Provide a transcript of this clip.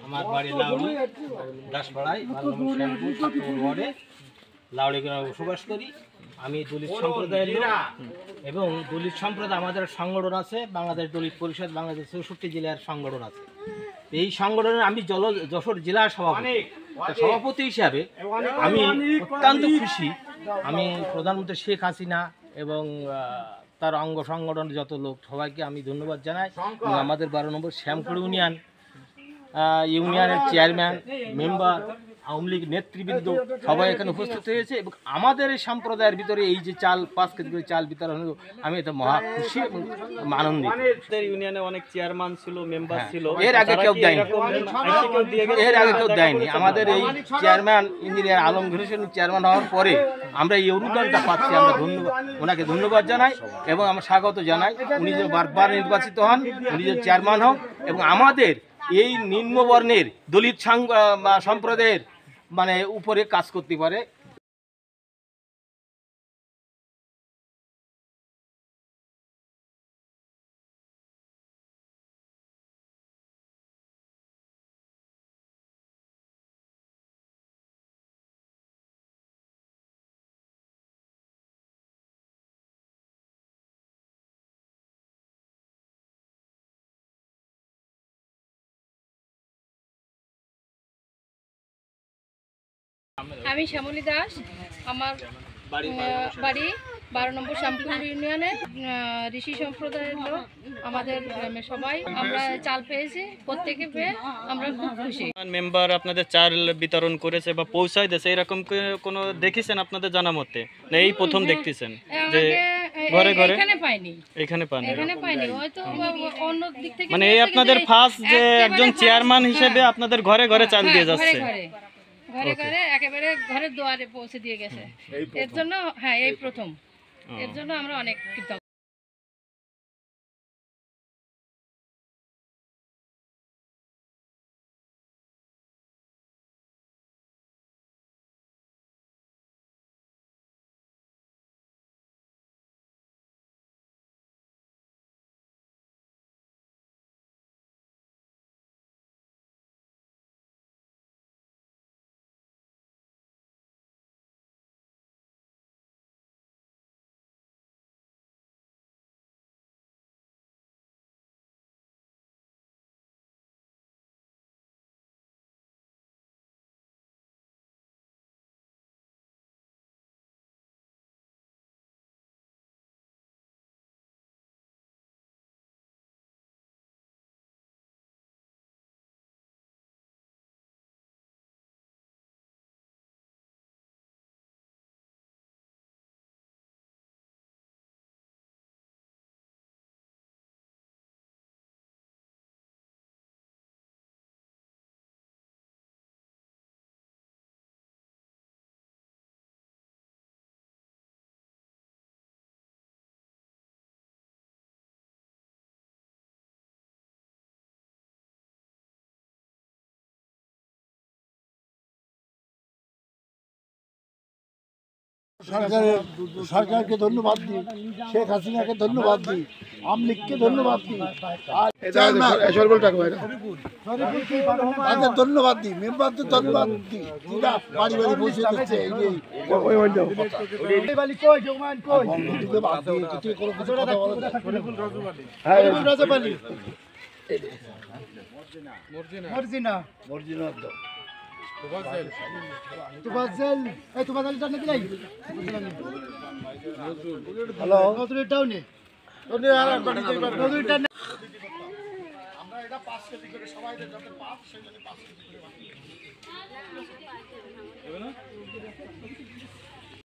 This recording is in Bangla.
আমার বাড়ি লাউড়ি দাসপাড়ায় ওয়ার্ডে লাউড়ি গ্রামে বসবাস করি। আমি দলিত সম্প্রদায়ের লোক এবং দলিত সম্প্রদায় আমাদের সংগঠন আছে, বাংলাদেশ দলিত পরিষদ, বাংলাদেশ 64 জেলার সংগঠন আছে। এই সংগঠনে আমি যশোর জেলা সভাপতি হিসাবে আমি অত্যন্ত খুশি। আমি প্রধানমন্ত্রী শেখ হাসিনা এবং তার অঙ্গ সংগঠনের যত লোক সবাইকে আমি ধন্যবাদ জানাই। আমাদের 12 নম্বর শ্যামপুর ইউনিয়নের চেয়ারম্যান, মেম্বার, আওয়ামী লীগ নেতৃবৃন্দ সবাই এখানে উপস্থিত হয়েছে এবং আমাদের এই সম্প্রদায়ের ভিতরে এই যে 5 কেজি করে চাল বিতরণ হলো, আমি এটা মহা খুশি এবং আনন্দিত। ইউনিয়নে অনেক চেয়ারম্যান ছিল, মেম্বার ছিল, এর আগে কেউ দেয়নি। আমাদের এই chairman engineer Alamgir Hossain chairman হওয়ার পরে আমরা এই অনুদানটা পাচ্ছি। আমরা ওনাকে ধন্যবাদ জানাই এবং আমরা স্বাগত জানাই। উনি যে বারবার নির্বাচিত হন, উনি যে চেয়ারম্যান হন এবং আমাদের এই নিম্নবর্ণের দলিত সম্প্রদায়ের উপরে কাজ করতে পারে। আমি শ্যামলী দাস, আমার বাড়ি 12 নম্বর শ্যামপুর ইউনিয়নের ঋষি সম্প্রদায়ের লোক। আমাদের গ্রামে সবাই আমরা চাল পেয়েছি, প্রত্যেকে পেয়ে আমরা খুব খুশি। মেম্বার আপনাদের চাল বিতরণ করেছে বা পৌঁছায় দিয়েছে, এরকম কোনো দেখেছেন আপনাদের জানা মতে? না এই প্রথম দেখতেছেন যে ঘরে ঘরে? এখানে পাইনি, হয়তো অন্য দিক থেকে এই আপনাদের ফার্স্ট যে একজন চেয়ারম্যান হিসেবে আপনাদের ঘরে ঘরে চাল দিয়ে যাচ্ছে, ঘরে ঘরে একেবারে ঘরের দুয়ারে পৌঁছে দিয়ে গেছে। এর জন্য এই প্রথম, এর জন্য আমরা অনেক কৃতজ্ঞ। সরকারকে ধন্যবাদ দিই, শেখ হাসিনাকে ধন্যবাদ দিই, আওয়ামী লীগকে ধন্যবাদ দিই, তাদের ধন্যবাদ দিই, মেম্বারদের ধন্যবাদ দিই, বাড়ি বাড়ি পৌঁছে দিচ্ছে। হ্যালো।